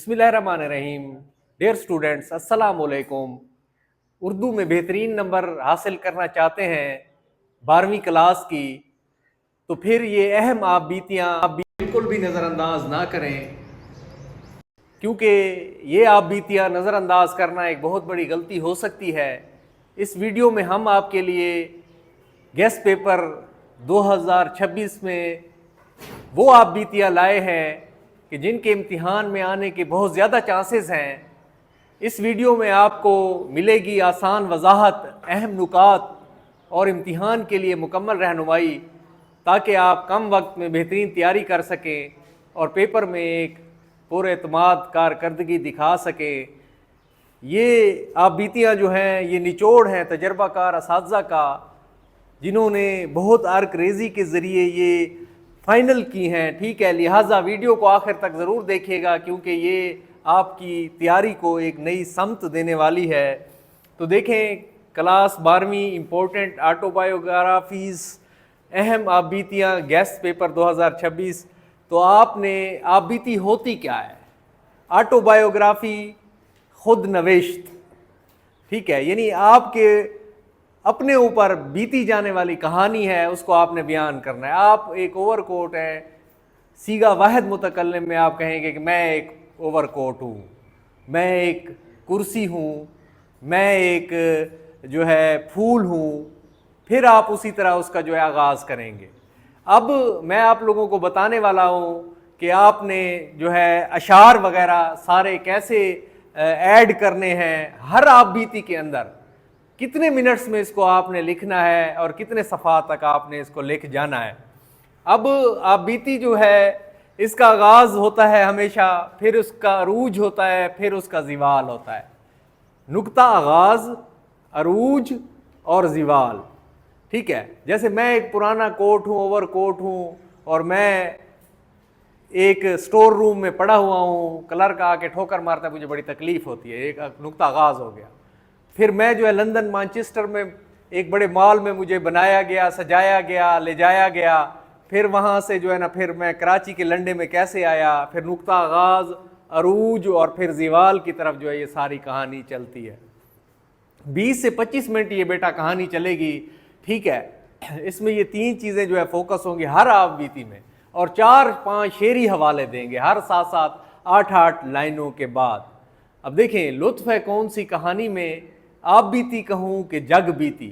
بسم اللہ الرحمن الرحیم. ڈیئر اسٹوڈینٹس، السلام علیکم. اردو میں بہترین نمبر حاصل کرنا چاہتے ہیں 12ویں کلاس کی، تو پھر یہ اہم آپ بیتیاں آپ بالکل بھی نظر انداز نہ کریں، کیونکہ یہ آپ بیتیاں نظر انداز کرنا ایک بہت بڑی غلطی ہو سکتی ہے. اس ویڈیو میں ہم آپ کے لیے گیس پیپر 2026 میں وہ آپ بیتیاں لائے ہیں کہ جن کے امتحان میں آنے کے بہت زیادہ چانسز ہیں. اس ویڈیو میں آپ کو ملے گی آسان وضاحت، اہم نکات اور امتحان کے لیے مکمل رہنمائی، تاکہ آپ کم وقت میں بہترین تیاری کر سکیں اور پیپر میں ایک پر اعتماد کارکردگی دکھا سکیں. یہ آپ بیتیاں جو ہیں یہ نچوڑ ہیں تجربہ کار اساتذہ کا، جنہوں نے بہت عرق ریزی کے ذریعے یہ فائنل کی ہیں. ٹھیک ہے، لہٰذا ویڈیو کو آخر تک ضرور دیکھیے گا، کیونکہ یہ آپ کی تیاری کو ایک نئی سمت دینے والی ہے. تو دیکھیں، کلاس 12ویں امپورٹنٹ آٹو بایوگرافیز، اہم آپ بیتیاں گیس پیپر 2026. تو آپ بیتی ہوتی کیا ہے؟ آٹو بایوگرافی خود نوشت، ٹھیک ہے، یعنی آپ کے اپنے اوپر بیتی جانے والی کہانی ہے، اس کو آپ نے بیان کرنا ہے. آپ ایک اوور کوٹ ہے، صیغہ واحد متکلم میں آپ کہیں گے کہ میں ایک اوور کوٹ ہوں، میں ایک کرسی ہوں، میں ایک جو ہے پھول ہوں. پھر آپ اسی طرح اس کا جو ہے آغاز کریں گے. اب میں آپ لوگوں کو بتانے والا ہوں کہ آپ نے جو ہے اشعار وغیرہ سارے کیسے ایڈ کرنے ہیں ہر آپ بیتی کے اندر، کتنے منٹس میں اس کو آپ نے لکھنا ہے اور کتنے صفحات تک آپ نے اس کو لکھ جانا ہے. اب آپ بیتی جو ہے اس کا آغاز ہوتا ہے ہمیشہ، پھر اس کا عروج ہوتا ہے، پھر اس کا زوال ہوتا ہے. نقطہ آغاز، عروج اور زوال. ٹھیک ہے، جیسے میں ایک پرانا کوٹ ہوں، اوور کوٹ ہوں، اور میں ایک سٹور روم میں پڑا ہوا ہوں، کلرک آ کے ٹھوکر مارتا ہے، مجھے بڑی تکلیف ہوتی ہے. ایک نقطہ آغاز ہو گیا. پھر میں جو ہے لندن مانچسٹر میں ایک بڑے مال میں مجھے بنایا گیا، سجایا گیا، لے جایا گیا. پھر وہاں سے جو ہے نا پھر میں کراچی کے لنڈے میں کیسے آیا، پھر نقطہ آغاز، عروج اور پھر زوال کی طرف جو ہے یہ ساری کہانی چلتی ہے. 20 سے 25 منٹ یہ بیٹا کہانی چلے گی. ٹھیک ہے، اس میں یہ 3 چیزیں جو ہے فوکس ہوں گی ہر آپ بیتی میں، اور 4-5 شعری حوالے دیں گے ہر 7-7 8-8 لائنوں کے بعد. اب دیکھیں، لطف ہے کون سی کہانی میں آپ بیتی کہوں کہ جگ بیتی.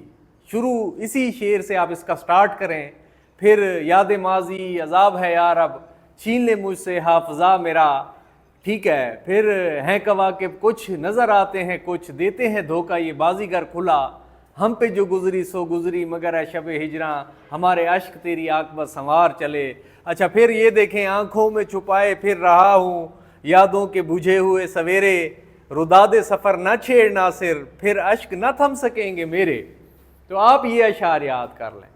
شروع اسی شعر سے آپ اس کا سٹارٹ کریں. پھر یاد ماضی عذاب ہے یا رب، چھین لے مجھ سے حافظہ میرا. ٹھیک ہے، پھر ہیں کواکب کچھ نظر آتے ہیں، کچھ دیتے ہیں دھوکہ یہ بازیگر کھلا. ہم پہ جو گزری سو گزری مگر ہے شب ہجراں، ہمارے عشق تیری عاقبت سنوار چلے. اچھا، پھر یہ دیکھیں، آنکھوں میں چھپائے پھر رہا ہوں یادوں کے بجھے ہوئے سویرے، روداد سفر نہ چھیڑ ناصر، پھر اشک نہ تھم سکیں گے میرے. تو آپ یہ اشعار یاد کر لیں.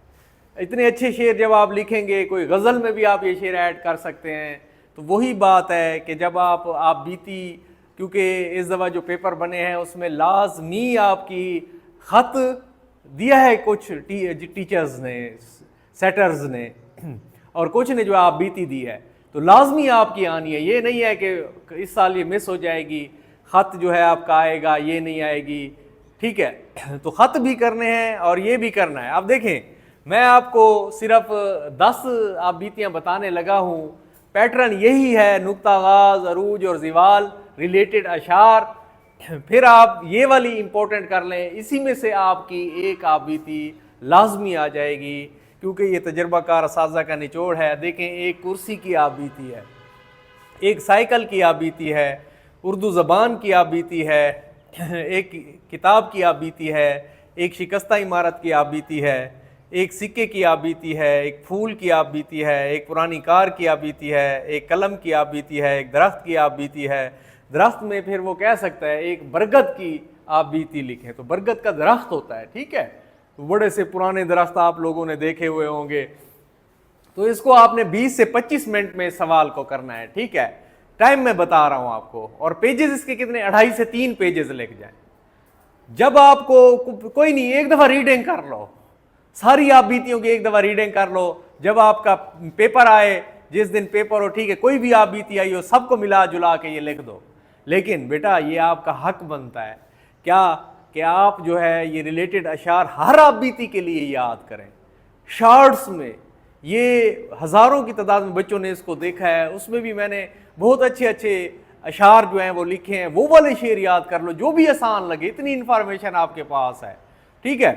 اتنے اچھے شعر جب آپ لکھیں گے، کوئی غزل میں بھی آپ یہ شعر ایڈ کر سکتے ہیں. تو وہی بات ہے کہ جب آپ بیتی، کیونکہ اس دفعہ جو پیپر بنے ہیں اس میں لازمی آپ کی خط دیا ہے کچھ ٹیچرز نے، سیٹرز نے، اور کچھ نے جو آپ بیتی دی ہے، تو لازمی آپ کی آنی ہے. یہ نہیں ہے کہ اس سال یہ مس ہو جائے گی، خط جو ہے آپ کا آئے گا، یہ نہیں آئے گی. ٹھیک ہے، تو خط بھی کرنے ہیں اور یہ بھی کرنا ہے. اب دیکھیں، میں آپ کو صرف 10 آپ بیتیاں بتانے لگا ہوں. پیٹرن یہی ہے، نقطہ آغاز، عروج اور زوال، ریلیٹڈ اشعار. پھر آپ یہ والی امپورٹنٹ کر لیں، اسی میں سے آپ کی ایک آپ بیتی لازمی آ جائے گی، کیونکہ یہ تجربہ کار اساتذہ کا نچوڑ ہے. دیکھیں، ایک کرسی کی آپ بیتی ہے، ایک سائیکل کی آپ بیتی ہے، اردو زبان کی آپ بیتی ہے، ایک کتاب کی آپ بیتی ہے، ایک شکستہ عمارت کی آپ بیتی ہے، ایک سکے کی آپ بیتی ہے، ایک پھول کی آپ بیتی ہے، ایک پرانی کار کی آپ بیتی ہے، ایک قلم کی آپ بیتی ہے، ایک درخت کی آپ بیتی ہے. درخت میں پھر وہ کہہ سکتا ہے ایک برگد کی آپ بیتی لکھیں، تو برگد کا درخت ہوتا ہے. ٹھیک ہے، بڑے سے پرانے درخت آپ لوگوں نے دیکھے ہوئے ہوں گے. تو اس کو آپ نے 20 سے 25 منٹ میں سوال کو کرنا ہے. ٹھیک ہے، ٹائم میں بتا رہا ہوں آپ کو. اور پیجز اس کے کتنے؟ 2.5 سے 3 پیجز لکھ جائیں. جب آپ کو کوئی نہیں، ایک دفعہ ریڈنگ کر لو، ساری آپ بیتیوں کی ایک دفعہ ریڈنگ کر لو. جب آپ کا پیپر آئے جس دن پیپر ہو ٹھیک ہے کوئی بھی آپ بیتی آئی ہو سب کو ملا جلا کے یہ لکھ دو، لیکن بیٹا یہ آپ کا حق بنتا ہے کیا کہ آپ جو ہے یہ ریلیٹڈ اشعار ہر آپ بیتی کے لیے یاد کریں. شارٹس میں یہ ہزاروں کی تعداد میں بچوں نے اس کو دیکھا ہے، اس میں بھی میں نے بہت اچھے اچھے اشعار جو ہیں وہ لکھے ہیں، وہ والے شعر یاد کر لو جو بھی آسان لگے، اتنی انفارمیشن آپ کے پاس ہے. ٹھیک ہے،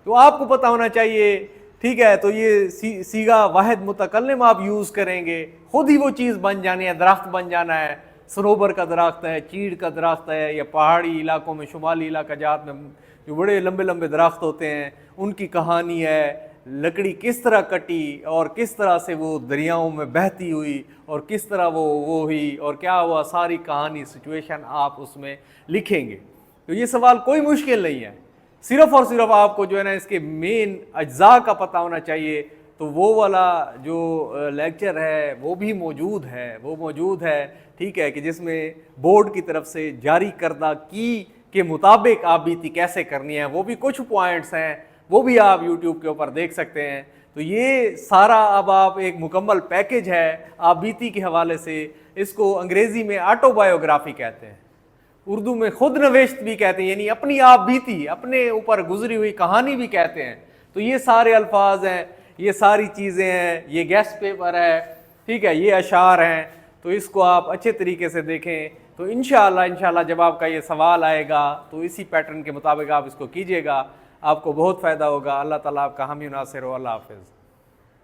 تو آپ کو پتہ ہونا چاہیے. ٹھیک ہے، تو یہ صیغہ واحد متکلم آپ یوز کریں گے، خود ہی وہ چیز بن جانی ہے، درخت بن جانا ہے. سنوبر کا درخت ہے، چیڑ کا درخت ہے، یا پہاڑی علاقوں میں شمالی علاقہ جات میں جو بڑے لمبے لمبے درخت ہوتے ہیں ان کی کہانی ہے، لکڑی کس طرح کٹی اور کس طرح سے وہ دریاؤں میں بہتی ہوئی اور کس طرح وہ ہوئی اور کیا ہوا، ساری کہانی سچویشن آپ اس میں لکھیں گے. تو یہ سوال کوئی مشکل نہیں ہے، صرف اور صرف آپ کو جو ہے نا اس کے مین اجزاء کا پتہ ہونا چاہیے. تو وہ والا جو لیکچر ہے وہ بھی موجود ہے ٹھیک ہے، کہ جس میں بورڈ کی طرف سے جاری کردہ کی کے مطابق آپ بیتی کیسے کرنی ہے، وہ بھی کچھ پوائنٹس ہیں، وہ بھی آپ یوٹیوب کے اوپر دیکھ سکتے ہیں. تو یہ سارا اب آپ ایک مکمل پیکج ہے آپ بیتی کے حوالے سے. اس کو انگریزی میں آٹو بایوگرافی کہتے ہیں، اردو میں خود نوشت بھی کہتے ہیں، یعنی اپنی آپ بیتی، اپنے اوپر گزری ہوئی کہانی بھی کہتے ہیں. تو یہ سارے الفاظ ہیں، یہ ساری چیزیں ہیں، یہ گیسٹ پیپر ہے ٹھیک ہے، یہ اشعار ہیں. تو اس کو آپ اچھے طریقے سے دیکھیں. تو انشاءاللہ جب آپ کا یہ سوال آئے گا تو اسی پیٹرن کے مطابق آپ اس کو کیجئے گا، آپ کو بہت فائدہ ہوگا. اللہ تعالیٰ آپ کا حامی و ناصر ہو. اللہ حافظ.